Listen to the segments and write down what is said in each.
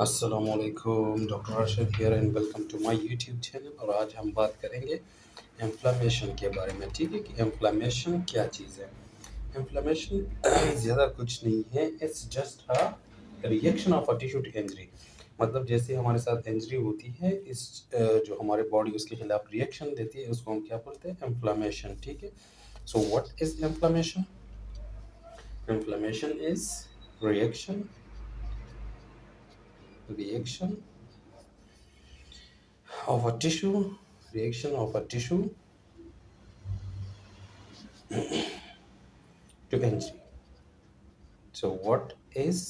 अस्सलामुअलैकुम, doctor Arshad here and welcome to my YouTube channel. और आज हम बात करेंगे इन्फ्लेमेशन के बारे में। ठीक है कि इन्फ्लेमेशन क्या चीज़ है। इन्फ्लेमेशन ज़्यादा कुछ नहीं है, it's just a reaction of a tissue to injury. मतलब जैसे हमारे साथ इंजरी होती है, इस जो हमारे बॉडी उसके खिलाफ रिएक्शन देती है, उसको हम क्या बोलते हैं, इन्फ्लेमेशन। ठीक है। So what is inflammation? Inflammation is reaction reaction of a tissue reaction of a tissue to injury. So what is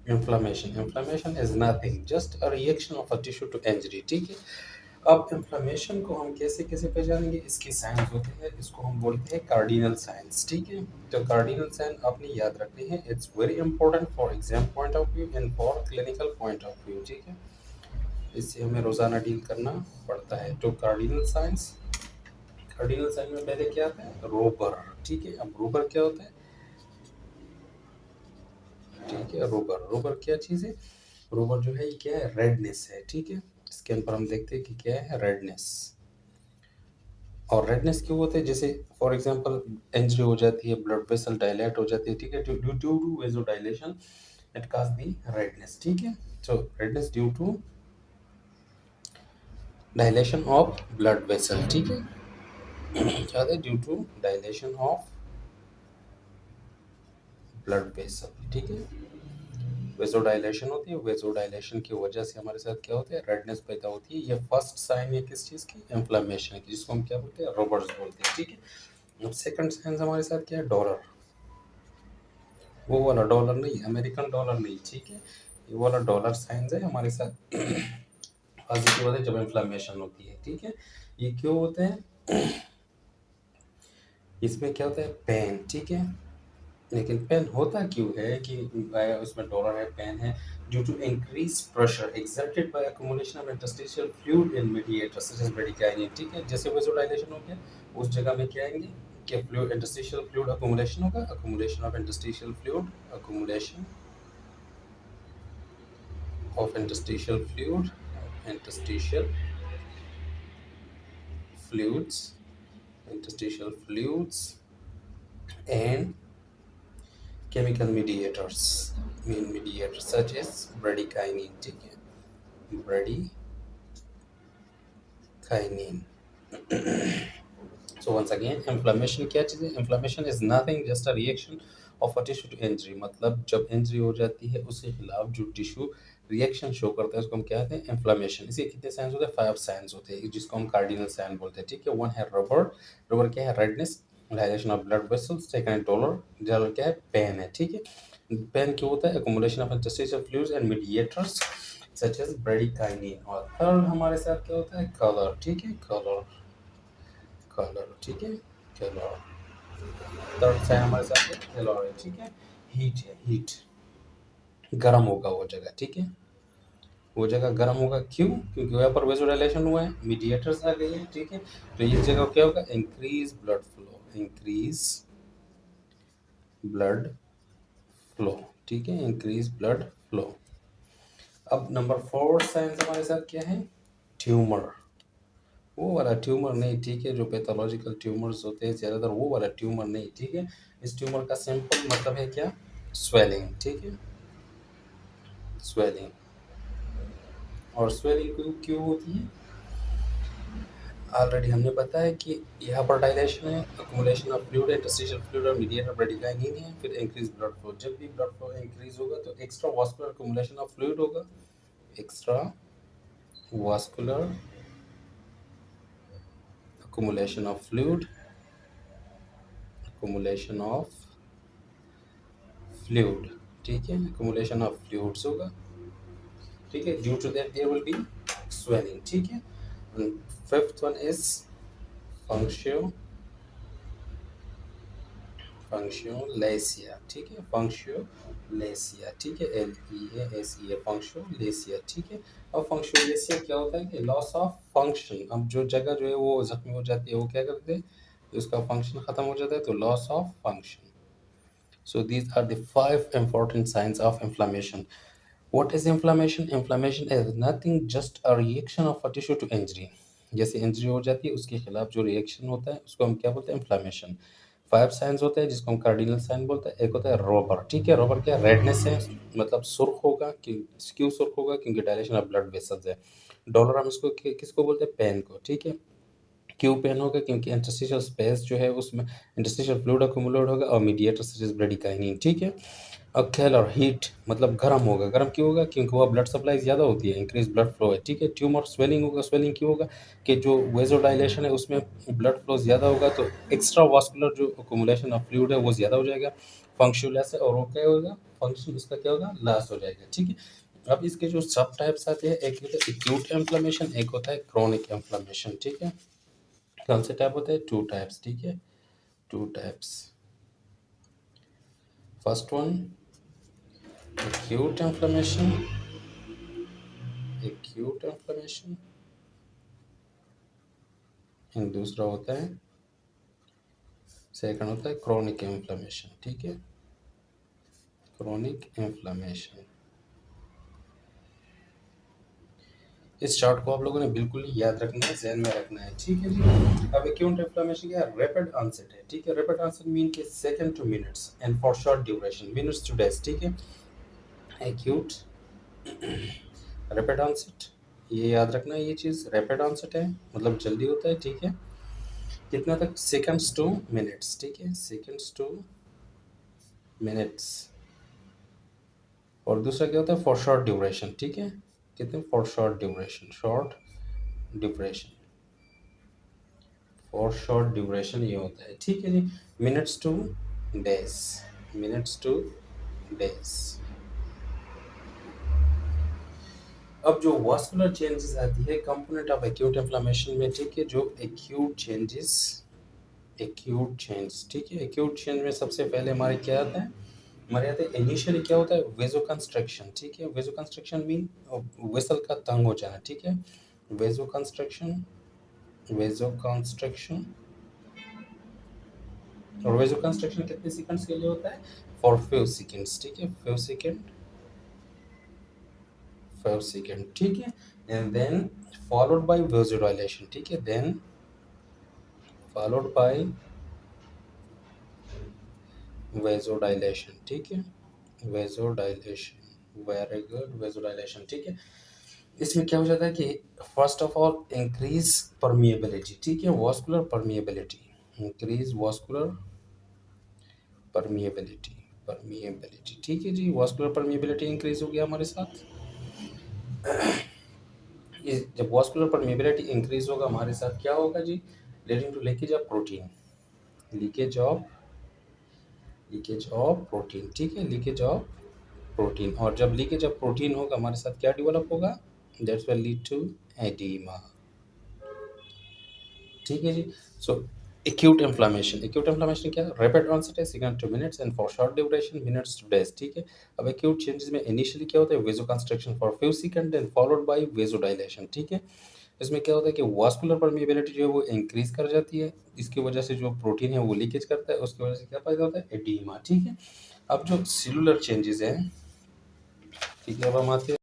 inflammation? Inflammation is nothing, just a reaction of a tissue to injury. ठीक है। अब inflammation को हम कैसे कैसे पहचानेंगे, इसके science होते हैं, इसको हम बोलते हैं कार्डिनल साइंस। ठीक है। तो कार्डिनल साइन आपने याद रखने हैं, it's very important for exam point of view and for clinical point of view. ठीक है। इससे हमें रोजाना डील करना पड़ता है। तो कार्डिनल साइन में पहले क्या आता है, रोबर। ठीक है। अब रोबर क्या होता है? ठीक है। रोबर रोबर क्या चीज है? रोबर जो है ये क्या है, रेडनेस है। ठीक है। स्कैन पर हम देखते हैं कि क्या है, रेडनेस। और रेडनेस क्यों होता है? जैसे फॉर एग्जांपल इंजरी हो जाती है, ब्लड वेसल डायलेट हो जाती है। ठीक है। Due to vaso dilation it cause the redness. ठीक है। So redness due to dilation of blood vessel. ठीक है। क्या है, due to dilation of blood vessel. ठीक है। वेसोडाइलेशन होती है, वेसोडाइलेशन की वजह से हमारे साथ क्या होता है, रेडनेस पैदा होती है। ये फर्स्ट साइन है किस चीज़ की, इन्फ्लेमेशन की, जिसको हम क्या बोलते हैं, रोबर्स बोलते हैं। ठीक है। अब सेकंड साइन हमारे साथ क्या है, डॉलर। वो वाला डॉलर नहीं, अमेरिकन डॉलर नहीं। ठीक है। ये वाला डॉलर साइन है हमारे साथ पॉजिटिव होता है जब इन्फ्लेमेशन होती है। ठीक है। ये क्यों होता है, इसमें क्या होता है, पेन। ठीक है। लेकिन पेन होता क्यों है कि उसमें डॉलर है, पेन है, due to increase pressure exerted by accumulation of interstitial fluid in mediators such as bradycardia। ठीक है। जैसे वेसोडाइलेशन हो गया, उस जगह में क्या आएंगे कि फ्लूइड, इंटरस्टिशियल फ्लूइड accumulation होगा, accumulation of interstitial fluid, accumulation of interstitial fluid, interstitial fluids, interstitial fluids and chemical mediators, main mediators such as bradykinin। ठीक है। bradykinin। So once again, inflammation क्या चीज़ है? Inflammation is nothing, just a reaction of a tissue to injury। मतलब जब injury हो जाती है, उसके खिलाफ जो टिश्यू रिएक्शन शो करता है, उसको हम क्या कहते हैं, इन्फ्लेमेशन। इसके कितने साइंस होते हैं, 5 साइंस होते हैं, जिसको हम कार्डिनल साइन बोलते हैं। ठीक है। वन है रबर। रबर क्या है, redness, dilation of blood vessels. Second है डॉलर। डॉलर क्या है, पेन है। ठीक है। पेन क्यों होता है, accumulation of interstitial fluids and mediators such as bradykinin। और थर्ड हमारे साथ क्या होता है, कलर। ठीक है। Colour, colour. ठीक है। कलर। थर्ड साइन हमारे साथ है कलर है। ठीक है। हीट है, हीट, गर्म होगा वो जगह। ठीक है। वो जगह गर्म होगा क्यों? क्योंकि वहाँ पर वेसोडाइलेशन हुआ है, मीडिएटर्स आ गए हैं। ठीक है। तो ये जगह क्या होगा, increase blood flow, increase blood flow. ठीक है। Increase blood flow. अब नंबर 4 साइंस हमारे साथ क्या है, ट्यूमर। वो वाला ट्यूमर नहीं। ठीक है। जो पैथोलॉजिकल ट्यूमर्स होते हैं ज़्यादातर, वो वाला ट्यूमर नहीं। ठीक है। इस ट्यूमर का सिंपल मतलब है क्या, स्वेलिंग। ठीक है। स्वेलिंग। और स्वेलिंग क्यों क्यों होती है, ऑलरेडी हमने बताया कि यहाँ पर डायलेशन है, accumulation of fluid, interstitial fluid और मीडिएटर ब्रेडिकाइनिन है। फिर इंक्रीज ब्लड फ्लो। जब भी ब्लड फ्लो इंक्रीज होगा तो extra vascular accumulation of fluid होगा, extra vascular accumulation of fluid, accumulation of fluid। ठीक है। accumulation of fluids होगा। ठीक है। due to that there will be swelling। ठीक है। Fifth one is functio functio laesa. ठीक है। फंक्शियोलेसिया। ठीक है। LEASEA, फंक्शियोलेसिया। ठीक है। अब फंक्शियोलेसिया क्या होता है कि लॉस ऑफ फंक्शन। अब जो जगह जो है वो जख्मी हो जाती है, वो क्या करते हैं, उसका फंक्शन खत्म हो जाता है, तो loss of function. So these are the 5 important signs of inflammation. What is inflammation? Inflammation is nothing just a reaction of a tissue to injury. जैसे इंजरी हो जाती है उसके खिलाफ जो रिएक्शन होता है उसको हम क्या बोलते हैं? इन्फ्लामेशन। 5 साइंस होते हैं जिसको हम कार्डिनल साइन बोलते हैं। एक होता है रोबर, ठीक है? रोबर क्या? रेडनेस है, मतलब सुर्ख होगा। क्यों सुर्ख होगा? क्योंकि डायलेशन ऑफ ब्लड वेसल्स है। डॉलर हम इसको किसको बोलते हैं? पेन को, ठीक है? क्यों पेन होगा? क्योंकि इंटरस्टिशियल स्पेस जो है उसमें इंटरस्टिशियल फ्लूइड अक्यूमुलेट होगा और मीडिएटर सच एज ब्रेडिकाइनिन, ठीक है? अक्खेल और हीट मतलब गर्म होगा। गर्म क्यों होगा? क्योंकि वह ब्लड सप्लाई ज़्यादा होती है, इंक्रीज ब्लड फ्लो है, ठीक है? ट्यूमर स्वेलिंग होगा। स्वेलिंग क्यों होगा? कि जो वेजोडाइलेशन है उसमें ब्लड फ्लो ज़्यादा होगा तो एक्स्ट्रा वास्कुलर जो अक्यूमुलेशन ऑफ फ्लूइड है वो ज़्यादा हो जाएगा। फंक्शनलेस है और वो क्या होगा? फंक्शन इसका क्या होगा? लॉस हो जाएगा, ठीक है? अब इसके जो सब टाइप्स आते हैं, एक होता है एक्यूट इन्फ्लेमेशन, एक होता है क्रोनिक इन्फ्लेमेशन, ठीक है? कौन से टाइप होते हैं? 2 टाइप्स, ठीक है? 2 types. First one acute inflammation, acute inflammation, and दूसरा होता है, सेकंड होता है chronic inflammation, ठीक है? chronic inflammation। इस चार्ट को आप लोगों ने बिल्कुल ही याद रखना है, ज़हन में रखना है, ठीक है जी? अब एक्यूट इन्फ्लेमेशन क्या है? रैपिड ऑनसेट है, ठीक है? रैपिड ऑनसेट मीन के second to minutes and for short duration, minutes to days, ठीक है? एक्यूट रैपिड ऑनसेट, ये याद रखना है, ये चीज़ रैपिड ऑनसेट है मतलब जल्दी होता है, ठीक है? कितना तक? सेकंड्स टू मिनट्स, ठीक है? Seconds two minutes. और दूसरा क्या होता है? फॉर शॉर्ट ड्यूरेशन, ठीक है? कितने? For short duration, short duration, for short duration ये होता है, ठीक है जी? Minutes to days, minutes to days. अब जो वास्कुलर चेंजेस आती है कंपोनेंट ऑफ एक्यूट इन्फ्लेमेशन में, ठीक है? जो एक्यूट चेंजेस, एक्यूट चेंज, ठीक है? एक्यूट चेंज में सबसे पहले हमारे क्या आता है? हमारे यहाँ पे इनिशियली क्या होता है? वेजो कंस्ट्रक्शन, ठीक है? वेजो कंस्ट्रक्शन मीन वेसल का तंग हो जाना, ठीक है? Vaso construction, वेजो construction. और वेजो कंस्ट्रक्शन कितने सेकंड्स के लिए होता है? फॉर फ्यू सेकंड्स, ठीक है? फ्यू सेकंड, फ्यू सेकंड, ठीक है? And then followed by vasodilation, ठीक है? देन फॉलोड बाय वेजोडाइलेशन, ठीक है? वेजोडाइलेशन, वेरी गुड, वेजोडाइलेशन, ठीक है? इसमें क्या हो जाता है कि first of all increase permeability, ठीक है? Vascular permeability, increase vascular permeability, permeability, ठीक है जी? वास्कुलर परमिएबिलिटी इंक्रीज हो गया हमारे साथ। ये जब वास्कुलर परमिएबिलिटी इंक्रीज होगा हमारे साथ क्या होगा जी? Leading to leakage of protein, leakage of, leakage of protein, ठीक है? Leakage of protein. और जब लीकेज ऑफ प्रोटीन होगा हमारे साथ क्या डेवलप होगा? That's will lead to oedema, ठीक है जी? So acute inflammation, acute inflammation क्या है? रैपिड ऑनसेट है, second to minutes and for short duration, minutes to days, ठीक है? अब एक्यूट चेंजेस में इनिशियली क्या होता है? Vaso constriction for few second and followed by vasodilation, ठीक है? इसमें क्या होता है कि वास्कुलर परमिएबिलिटी जो है वो इंक्रीज कर जाती है, इसकी वजह से जो प्रोटीन है वो लीकेज करता है, उसकी वजह से क्या पैदा होता है? एडीमा, ठीक है? अब जो सेलुलर चेंजेस हैं, ठीक है? अब हम आते हैं